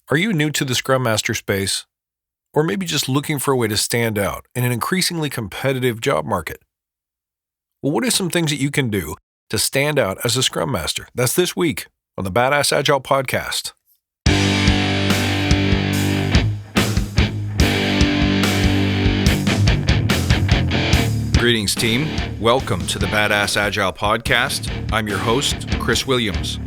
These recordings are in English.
Are you new to the Scrum Master space? Or maybe just looking for a way to stand out in an increasingly competitive job market? Well, what are some things that you can do to stand out as a Scrum Master? That's this week on the Badass Agile podcast. Greetings, team. Welcome to the Badass Agile podcast. I'm your host, Chris Williams.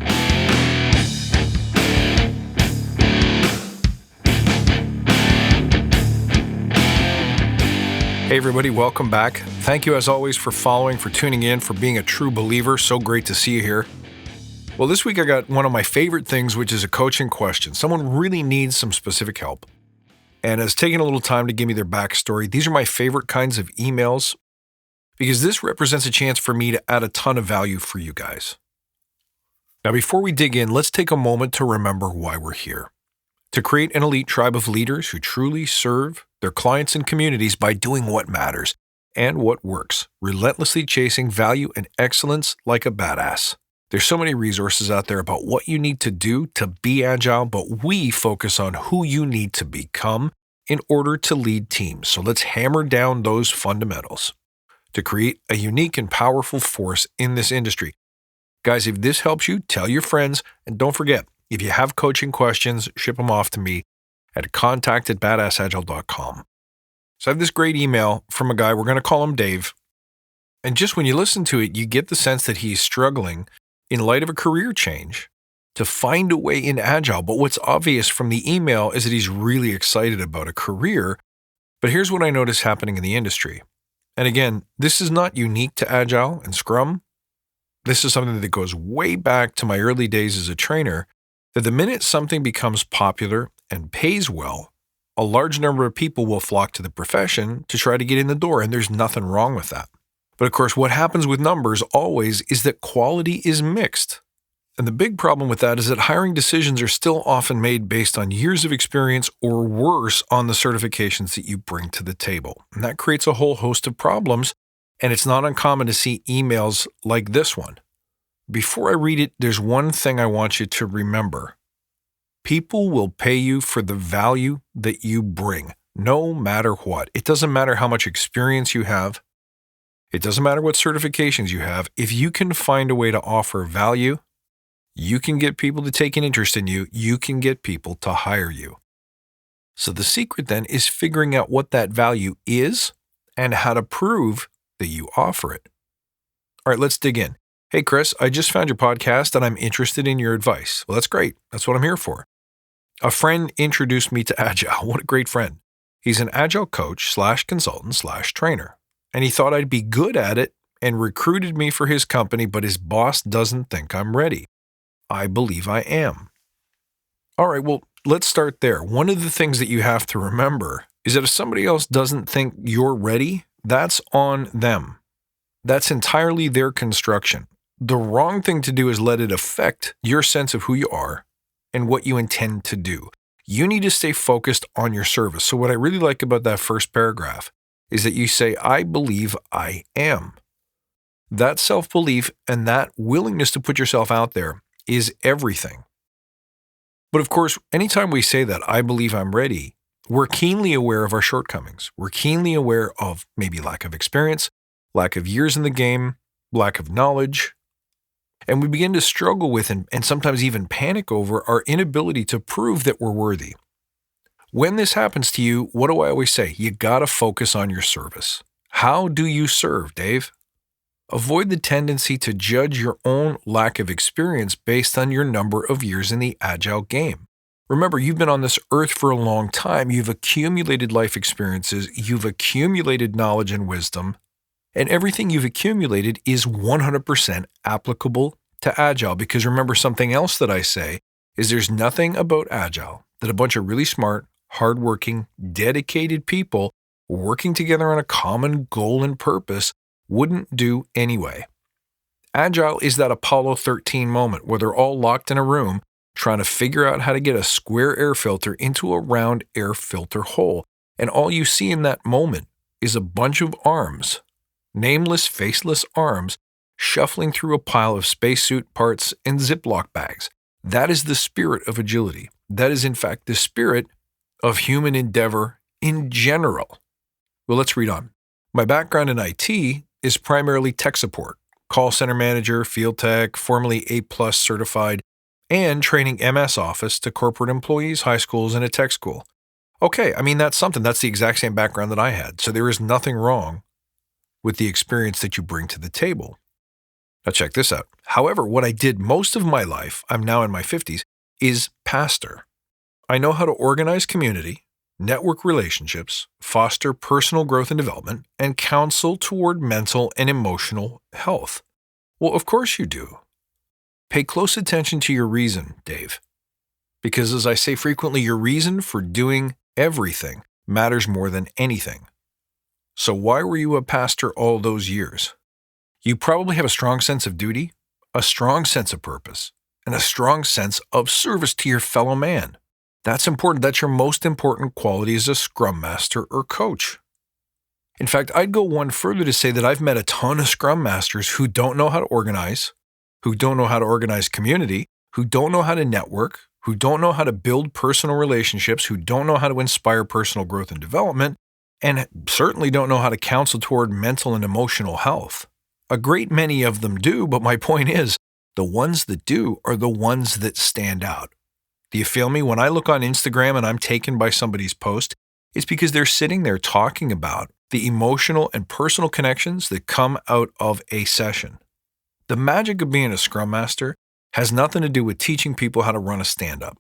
Hey everybody, welcome back. Thank you as always for following, for tuning in, for being a true believer. So great to see you here. Well, this week I got one of my favorite things, which is a coaching question. Someone really needs some specific help and has taken a little time to give me their backstory. These are my favorite kinds of emails because this represents a chance for me to add a ton of value for you guys. Now, before we dig in, let's take a moment to remember why we're here. To create an elite tribe of leaders who truly serve their clients and communities by doing what matters and what works, relentlessly chasing value and excellence like a badass. There's so many resources out there about what you need to do to be agile, but we focus on who you need to become in order to lead teams. So let's hammer down those fundamentals to create a unique and powerful force in this industry. Guys, if this helps you, tell your friends, and don't forget, if you have coaching questions, ship them off to me at contact@badassagile.com. So I have this great email from a guy, we're going to call him Dave. And just when you listen to it, you get the sense that he's struggling in light of a career change to find a way in Agile. But what's obvious from the email is that he's really excited about a career. But here's what I notice happening in the industry. And again, this is not unique to Agile and Scrum. This is something that goes way back to my early days as a trainer, that the minute something becomes popular and pays well, a large number of people will flock to the profession to try to get in the door, and there's nothing wrong with that. But of course, what happens with numbers always is that quality is mixed. And the big problem with that is that hiring decisions are still often made based on years of experience or worse on the certifications that you bring to the table. And that creates a whole host of problems, and it's not uncommon to see emails like this one. Before I read it, there's one thing I want you to remember. People will pay you for the value that you bring, no matter what. It doesn't matter how much experience you have. It doesn't matter what certifications you have. If you can find a way to offer value, you can get people to take an interest in you. You can get people to hire you. So the secret then is figuring out what that value is and how to prove that you offer it. All right, let's dig in. Hey, Chris, I just found your podcast and I'm interested in your advice. Well, that's great. That's what I'm here for. A friend introduced me to Agile. What a great friend. He's an Agile coach / consultant / trainer. And he thought I'd be good at it and recruited me for his company, but his boss doesn't think I'm ready. I believe I am. All right, well, let's start there. One of the things that you have to remember is that if somebody else doesn't think you're ready, that's on them. That's entirely their construction. The wrong thing to do is let it affect your sense of who you are and what you intend to do. You need to stay focused on your service. So what I really like about that first paragraph is that you say, I believe I am. That self-belief and that willingness to put yourself out there is everything. But of course, anytime we say that, I believe I'm ready, we're keenly aware of our shortcomings. We're keenly aware of maybe lack of experience, lack of years in the game, lack of knowledge. And we begin to struggle with and sometimes even panic over our inability to prove that we're worthy. When this happens to you, what do I always say? You gotta focus on your service. How do you serve, Dave? Avoid the tendency to judge your own lack of experience based on your number of years in the Agile game. Remember, you've been on this earth for a long time. You've accumulated life experiences. You've accumulated knowledge and wisdom. And everything you've accumulated is 100% applicable to Agile. Because remember, something else that I say is there's nothing about Agile that a bunch of really smart, hardworking, dedicated people working together on a common goal and purpose wouldn't do anyway. Agile is that Apollo 13 moment where they're all locked in a room trying to figure out how to get a square air filter into a round air filter hole. And all you see in that moment is a bunch of arms, nameless, faceless arms, shuffling through a pile of spacesuit parts and Ziploc bags. That is the spirit of agility. That is, in fact, the spirit of human endeavor in general. Well, let's read on. My background in IT is primarily tech support, call center manager, field tech, formerly A+ certified, and training MS Office to corporate employees, high schools, and a tech school. Okay, I mean, that's something. That's the exact same background that I had. So there is nothing wrong with the experience that you bring to the table. Now check this out. However, what I did most of my life, I'm now in my 50s, is pastor. I know how to organize community, network relationships, foster personal growth and development, and counsel toward mental and emotional health. Well, of course you do. Pay close attention to your reason, Dave. Because as I say frequently, your reason for doing everything matters more than anything. So why were you a pastor all those years? You probably have a strong sense of duty, a strong sense of purpose, and a strong sense of service to your fellow man. That's important. That's your most important quality as a Scrum Master or coach. In fact, I'd go one further to say that I've met a ton of Scrum Masters who don't know how to organize, who don't know how to organize community, who don't know how to network, who don't know how to build personal relationships, who don't know how to inspire personal growth and development, and certainly don't know how to counsel toward mental and emotional health. A great many of them do, but my point is, the ones that do are the ones that stand out. Do you feel me? When I look on Instagram and I'm taken by somebody's post, it's because they're sitting there talking about the emotional and personal connections that come out of a session. The magic of being a Scrum Master has nothing to do with teaching people how to run a stand-up.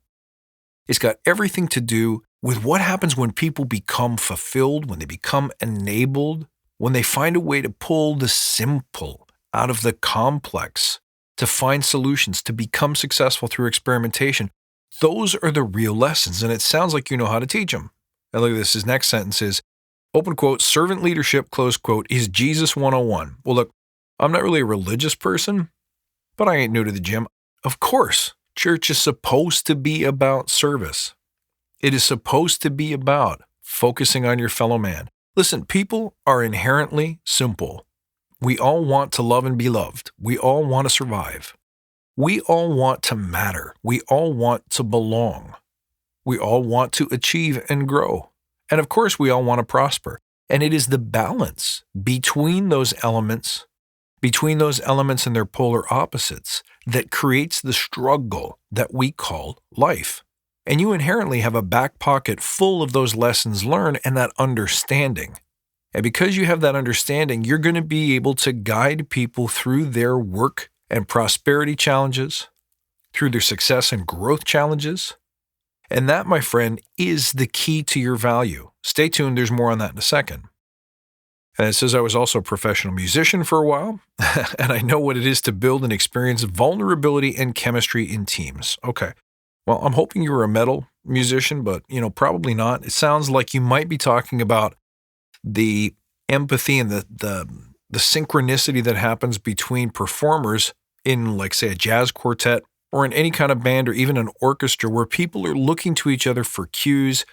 It's got everything to do with what happens when people become fulfilled, when they become enabled, when they find a way to pull the simple out of the complex, to find solutions, to become successful through experimentation. Those are the real lessons, and it sounds like you know how to teach them. And look at this. His next sentence is, open quote, servant leadership, close quote, is Jesus 101. Well, look, I'm not really a religious person, but I ain't new to the gym. Of course, church is supposed to be about service. It is supposed to be about focusing on your fellow man. Listen, people are inherently simple. We all want to love and be loved. We all want to survive. We all want to matter. We all want to belong. We all want to achieve and grow. And of course, we all want to prosper. And it is the balance between those elements and their polar opposites that creates the struggle that we call life. And you inherently have a back pocket full of those lessons learned and that understanding. And because you have that understanding, you're going to be able to guide people through their work and prosperity challenges, through their success and growth challenges. And that, my friend, is the key to your value. Stay tuned. There's more on that in a second. And it says I was also a professional musician for a while, and I know what it is to build and experience vulnerability and chemistry in teams. Okay. Well, I'm hoping you were a metal musician, but, probably not. It sounds like you might be talking about the empathy and the synchronicity that happens between performers in, like, say, a jazz quartet or in any kind of band or even an orchestra where people are looking to each other for cues,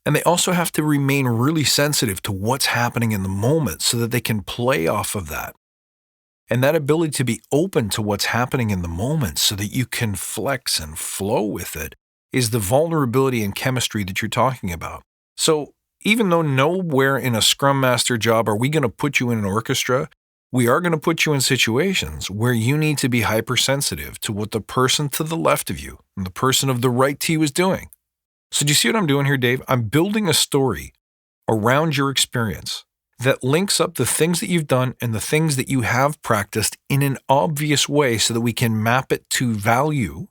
and they also have to remain really sensitive to what's happening in the moment so that they can play off of that. And that ability to be open to what's happening in the moment so that you can flex and flow with it is the vulnerability and chemistry that you're talking about. So even though nowhere in a Scrum Master job are we going to put you in an orchestra, we are going to put you in situations where you need to be hypersensitive to what the person to the left of you and the person of the right to you is doing. So do you see what I'm doing here, Dave? I'm building a story around your experience that links up the things that you've done and the things that you have practiced in an obvious way so that we can map it to value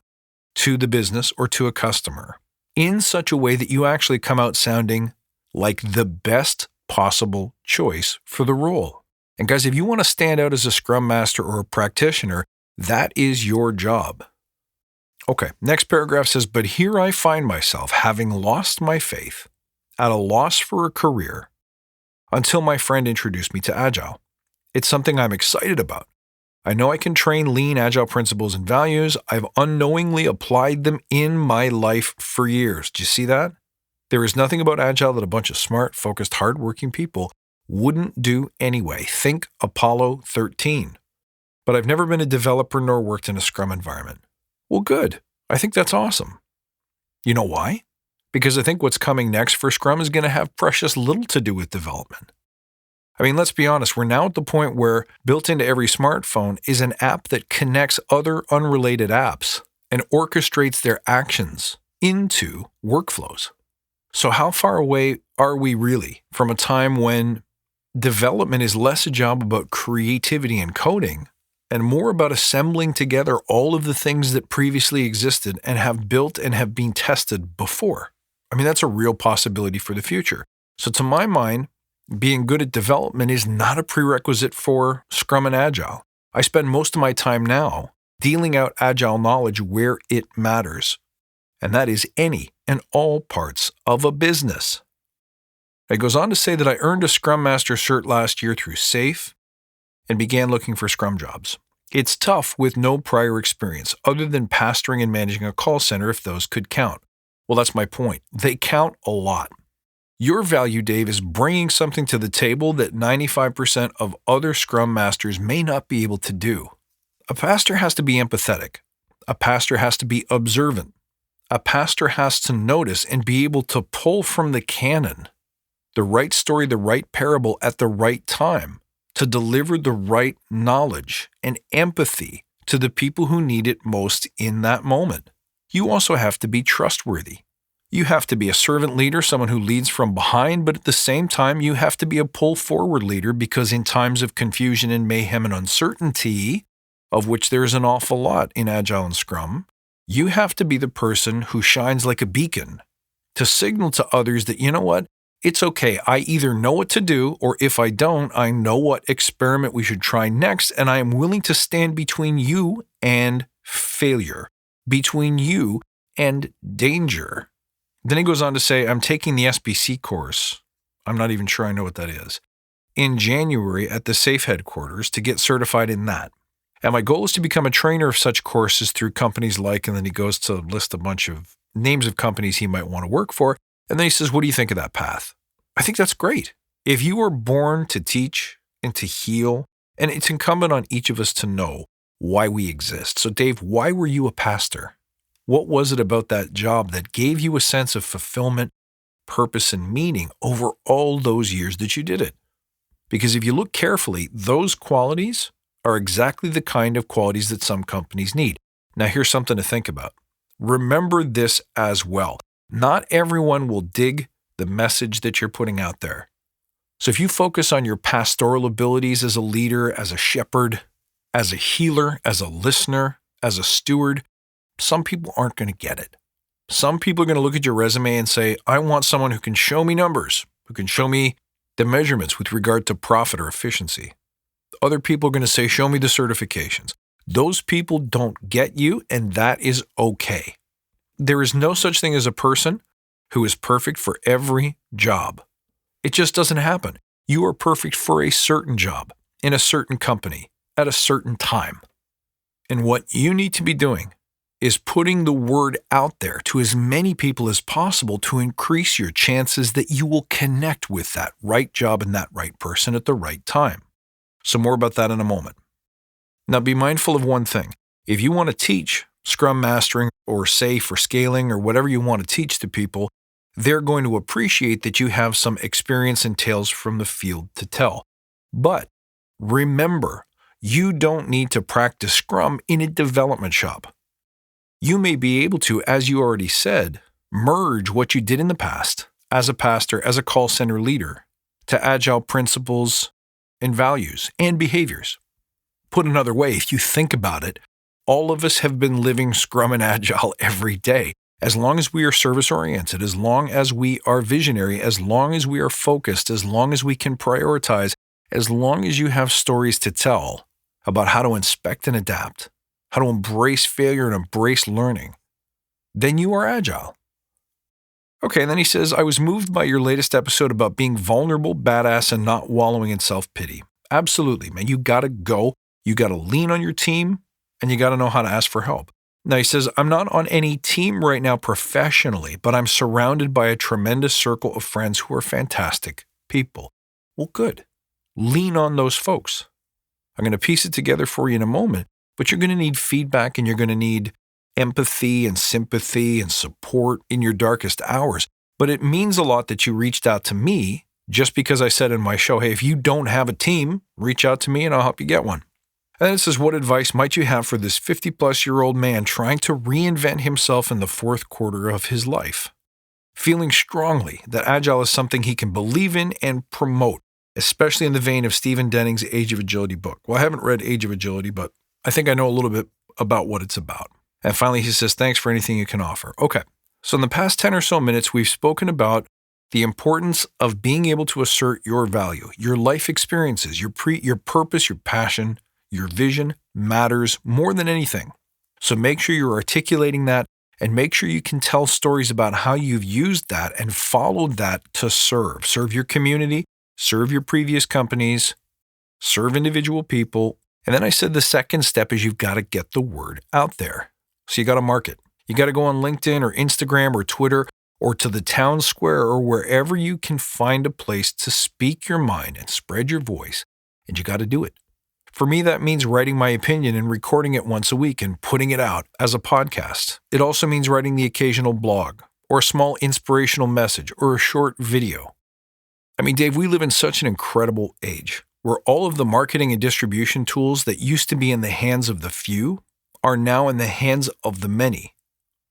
to the business or to a customer in such a way that you actually come out sounding like the best possible choice for the role. And guys, if you want to stand out as a Scrum Master or a practitioner, that is your job. Okay, next paragraph says, but here I find myself having lost my faith, at a loss for a career, until my friend introduced me to Agile. It's something I'm excited about. I know I can train lean Agile principles and values. I've unknowingly applied them in my life for years. Do you see that? There is nothing about Agile that a bunch of smart, focused, hardworking people wouldn't do anyway. Think Apollo 13. But I've never been a developer nor worked in a Scrum environment. Well, good. I think that's awesome. You know why? Because I think what's coming next for Scrum is going to have precious little to do with development. I mean, let's be honest, we're now at the point where built into every smartphone is an app that connects other unrelated apps and orchestrates their actions into workflows. So how far away are we really from a time when development is less a job about creativity and coding and more about assembling together all of the things that previously existed and have built and have been tested before? I mean, that's a real possibility for the future. So to my mind, being good at development is not a prerequisite for Scrum and Agile. I spend most of my time now dealing out Agile knowledge where it matters, and that is any and all parts of a business. It goes on to say that I earned a Scrum Master cert last year through SAFe and began looking for Scrum jobs. It's tough with no prior experience other than pastoring and managing a call center if those could count. Well, that's my point. They count a lot. Your value, Dave, is bringing something to the table that 95% of other Scrum Masters may not be able to do. A pastor has to be empathetic. A pastor has to be observant. A pastor has to notice and be able to pull from the canon the right story, the right parable at the right time to deliver the right knowledge and empathy to the people who need it most in that moment. You also have to be trustworthy. You have to be a servant leader, someone who leads from behind, but at the same time, you have to be a pull-forward leader because in times of confusion and mayhem and uncertainty, of which there's an awful lot in Agile and Scrum, you have to be the person who shines like a beacon to signal to others that, you know what, it's okay. I either know what to do, or if I don't, I know what experiment we should try next, and I am willing to stand between you and failure, between you and danger. Then he goes on to say, I'm taking the SBC course. I'm not even sure I know what that is. In January at the SAFe headquarters to get certified in that. And my goal is to become a trainer of such courses through companies like, and then he goes to list a bunch of names of companies he might want to work for. And then he says, what do you think of that path? I think that's great. If you were born to teach and to heal, and it's incumbent on each of us to know why we exist. So Dave, why were you a pastor? What was it about that job that gave you a sense of fulfillment, purpose, and meaning over all those years that you did it? Because if you look carefully, those qualities are exactly the kind of qualities that some companies need. Now, here's something to think about. Remember this as well. Not everyone will dig the message that you're putting out there. So if you focus on your pastoral abilities as a leader, as a shepherd, as a healer, as a listener, as a steward, some people aren't going to get it. Some people are going to look at your resume and say, I want someone who can show me numbers, who can show me the measurements with regard to profit or efficiency. Other people are going to say, show me the certifications. Those people don't get you, and that is okay. There is no such thing as a person who is perfect for every job. It just doesn't happen. You are perfect for a certain job, in a certain company, at a certain time. And what you need to be doing is putting the word out there to as many people as possible to increase your chances that you will connect with that right job and that right person at the right time. So more about that in a moment. Now be mindful of one thing. If you want to teach Scrum Mastering or SAFe or scaling or whatever you want to teach to people, they're going to appreciate that you have some experience and tales from the field to tell. But remember, you don't need to practice Scrum in a development shop. You may be able to, as you already said, merge what you did in the past as a pastor, as a call center leader, to Agile principles and values and behaviors. Put another way, if you think about it, all of us have been living Scrum and Agile every day. As long as we are service-oriented, as long as we are visionary, as long as we are focused, as long as we can prioritize, as long as you have stories to tell about how to inspect and adapt, how to embrace failure and embrace learning, then you are agile. Okay, and then he says, I was moved by your latest episode about being vulnerable, badass, and not wallowing in self-pity. Absolutely, man. You got to go. You got to lean on your team, and you got to know how to ask for help. Now, he says, I'm not on any team right now professionally, but I'm surrounded by a tremendous circle of friends who are fantastic people. Well, good. Lean on those folks. I'm going to piece it together for you in a moment, but you're going to need feedback and you're going to need empathy and sympathy and support in your darkest hours. But it means a lot that you reached out to me just because I said in my show, hey, if you don't have a team, reach out to me and I'll help you get one. And this is what advice might you have for this 50-plus-year-old man trying to reinvent himself in the fourth quarter of his life? Feeling strongly that Agile is something he can believe in and promote, especially in the vein of Stephen Denning's Age of Agility book. Well, I haven't read Age of Agility, but I think I know a little bit about what it's about. And finally, he says, thanks for anything you can offer. Okay, so in the past 10 or so minutes, we've spoken about the importance of being able to assert your value, your life experiences, your purpose, your passion, your vision matters more than anything. So make sure you're articulating that and make sure you can tell stories about how you've used that and followed that to serve your community, serve your previous companies, serve individual people. And then I said the second step is you've got to get the word out there. So you got to market. You got to go on LinkedIn or Instagram or Twitter or to the town square or wherever you can find a place to speak your mind and spread your voice. And you got to do it. For me, that means writing my opinion and recording it once a week and putting it out as a podcast. It also means writing the occasional blog or a small inspirational message or a short video. I mean, Dave, we live in such an incredible age where all of the marketing and distribution tools that used to be in the hands of the few are now in the hands of the many.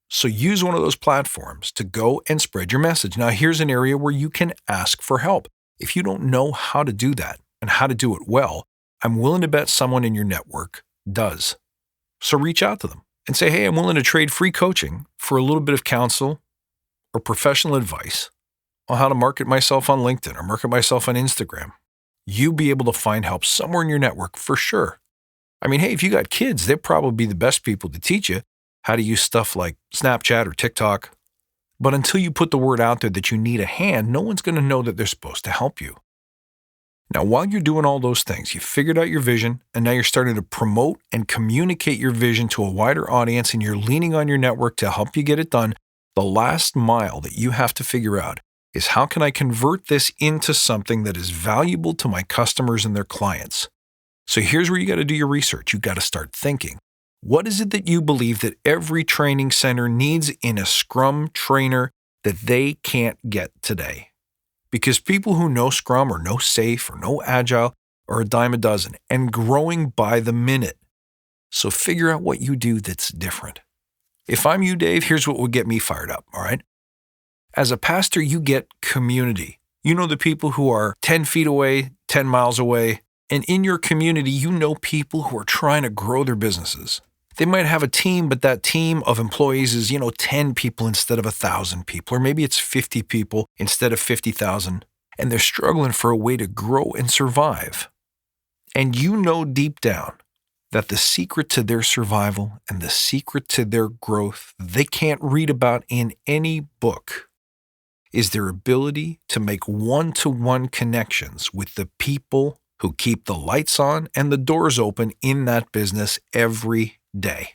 So use one of those platforms to go and spread your message. Now, here's an area where you can ask for help. If you don't know how to do that and how to do it well, I'm willing to bet someone in your network does. So reach out to them and say, hey, I'm willing to trade free coaching for a little bit of counsel or professional advice on how to market myself on LinkedIn or market myself on Instagram. You'll be able to find help somewhere in your network for sure. I mean, hey, if you got kids, they'll probably be the best people to teach you how to use stuff like Snapchat or TikTok. But until you put the word out there that you need a hand, no one's going to know that they're supposed to help you. Now, while you're doing all those things, you figured out your vision, and now you're starting to promote and communicate your vision to a wider audience, and you're leaning on your network to help you get it done. The last mile that you have to figure out is how can I convert this into something that is valuable to my customers and their clients? So here's where you got to do your research. You got to start thinking. What is it that you believe that every training center needs in a Scrum trainer that they can't get today? Because people who know Scrum or know Safe or know Agile are a dime a dozen and growing by the minute. So figure out what you do that's different. If I'm you, Dave, here's what would get me fired up, all right? As a pastor, you get community. You know the people who are 10 feet away, 10 miles away, and in your community, you know people who are trying to grow their businesses. They might have a team, but that team of employees is, 10 people instead of 1,000 people, or maybe it's 50 people instead of 50,000, and they're struggling for a way to grow and survive. And you know deep down that the secret to their survival and the secret to their growth they can't read about in any book is their ability to make one-to-one connections with the people who keep the lights on and the doors open in that business every day.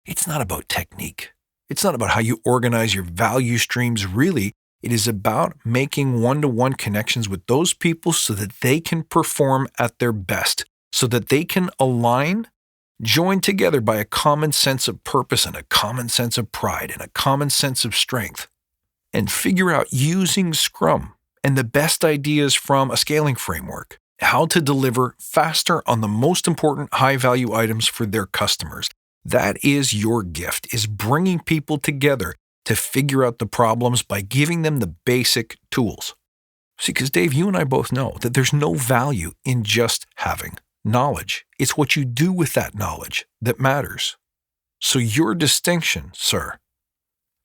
It's not about technique. It's not about how you organize your value streams. Really, it is about making one-to-one connections with those people so that they can perform at their best, so that they can align, join together by a common sense of purpose and a common sense of pride and a common sense of strength, and figure out using Scrum and the best ideas from a scaling framework, how to deliver faster on the most important high-value items for their customers. That is your gift, is bringing people together to figure out the problems by giving them the basic tools. See, because Dave, you and I both know that there's no value in just having knowledge. It's what you do with that knowledge that matters. So your distinction, sir,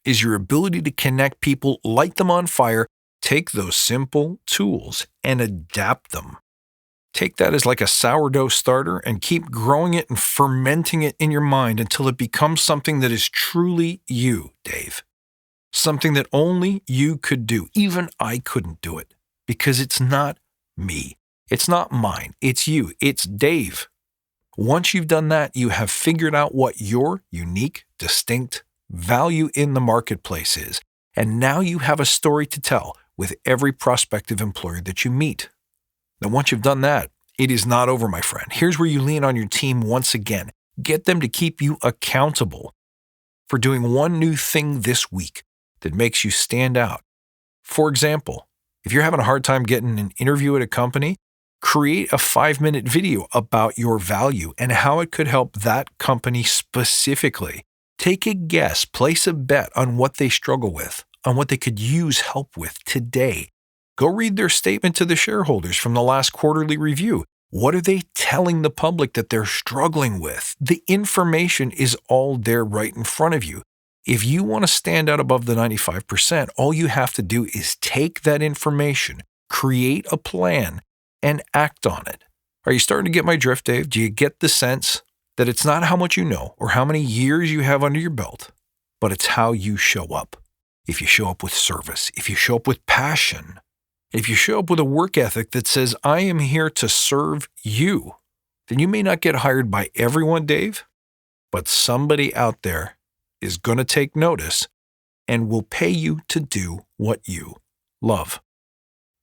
is your ability to connect people, light them on fire, take those simple tools and adapt them. Take that as like a sourdough starter and keep growing it and fermenting it in your mind until it becomes something that is truly you, Dave. Something that only you could do. Even I couldn't do it because it's not me. It's not mine. It's you. It's Dave. Once you've done that, you have figured out what your unique, distinct value in the marketplace is. And now you have a story to tell with every prospective employer that you meet. Now, once you've done that, it is not over, my friend. Here's where you lean on your team once again. Get them to keep you accountable for doing one new thing this week that makes you stand out. For example, if you're having a hard time getting an interview at a company, create a 5-minute video about your value and how it could help that company specifically. Take a guess, place a bet on what they struggle with, on what they could use help with today. Go read their statement to the shareholders from the last quarterly review. What are they telling the public that they're struggling with? The information is all there right in front of you. If you want to stand out above the 95%, all you have to do is take that information, create a plan, and act on it. Are you starting to get my drift, Dave? Do you get the sense that it's not how much you know or how many years you have under your belt, but it's how you show up? If you show up with service, if you show up with passion, if you show up with a work ethic that says, I am here to serve you, then you may not get hired by everyone, Dave, but somebody out there is going to take notice and will pay you to do what you love.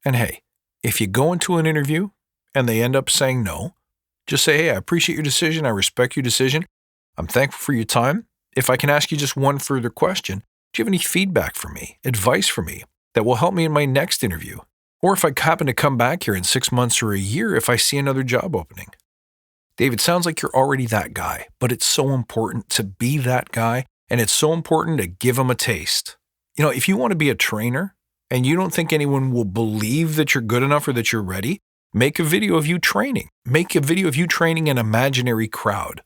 And hey, if you go into an interview and they end up saying no, just say, hey, I appreciate your decision. I respect your decision. I'm thankful for your time. If I can ask you just one further question, do you have any feedback for me, advice for me that will help me in my next interview? Or if I happen to come back here in 6 months or a year, if I see another job opening. Dave, it sounds like you're already that guy, but it's so important to be that guy, and it's so important to give them a taste. You know, if you want to be a trainer and you don't think anyone will believe that you're good enough or that you're ready, make a video of you training. Make a video of you training an imaginary crowd.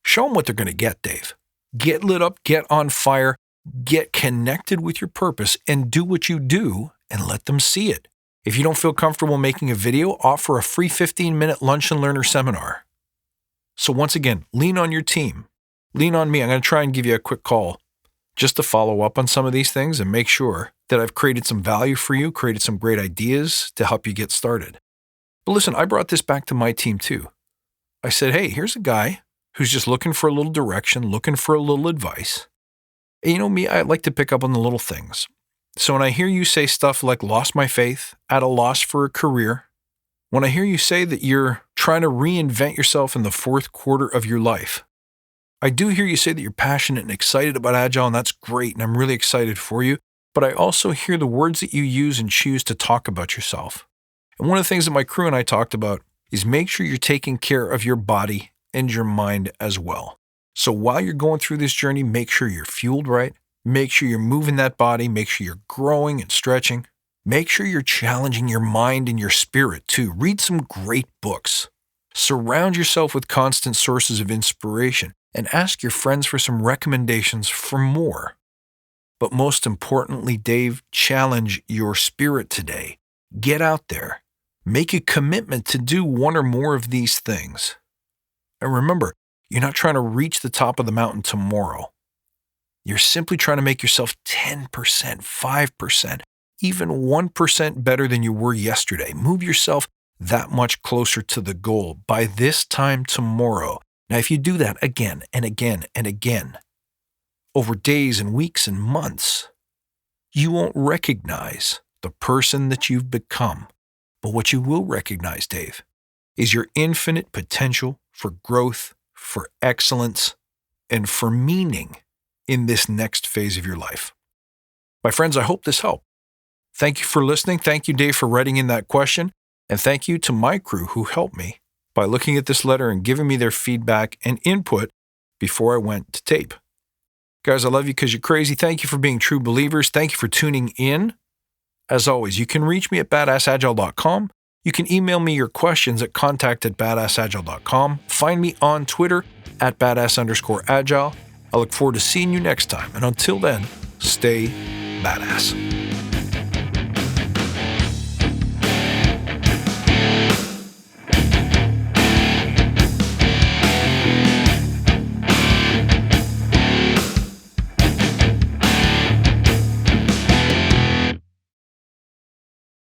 Show them what they're going to get, Dave. Get lit up, get on fire, get connected with your purpose, and do what you do and let them see it. If you don't feel comfortable making a video, offer a free 15-minute lunch and learner seminar. So once again, lean on your team. Lean on me. I'm going to try and give you a quick call just to follow up on some of these things and make sure that I've created some value for you, created some great ideas to help you get started. But listen, I brought this back to my team too. I said, hey, here's a guy who's just looking for a little direction, looking for a little advice. And you know me, I like to pick up on the little things. So when I hear you say stuff like lost my faith, at a loss for a career, when I hear you say that you're trying to reinvent yourself in the fourth quarter of your life, I do hear you say that you're passionate and excited about Agile, and that's great, and I'm really excited for you. But I also hear the words that you use and choose to talk about yourself. And one of the things that my crew and I talked about is make sure you're taking care of your body and your mind as well. So while you're going through this journey, make sure you're fueled right. Make sure you're moving that body. Make sure you're growing and stretching. Make sure you're challenging your mind and your spirit too. Read some great books. Surround yourself with constant sources of inspiration and ask your friends for some recommendations for more. But most importantly, Dave, challenge your spirit today. Get out there. Make a commitment to do one or more of these things. And remember, you're not trying to reach the top of the mountain tomorrow. You're simply trying to make yourself 10%, 5%, even 1% better than you were yesterday. Move yourself that much closer to the goal by this time tomorrow. Now, if you do that again and again and again, over days and weeks and months, you won't recognize the person that you've become. But what you will recognize, Dave, is your infinite potential for growth, for excellence, and for meaning in this next phase of your life. My friends, I hope this helped. Thank you for listening. Thank you, Dave, for writing in that question. And thank you to my crew who helped me by looking at this letter and giving me their feedback and input before I went to tape. Guys, I love you because you're crazy. Thank you for being true believers. Thank you for tuning in. As always, you can reach me at badassagile.com. You can email me your questions at contact@badassagile.com. Find me on Twitter at @badass_agile. I look forward to seeing you next time. And until then, stay badass.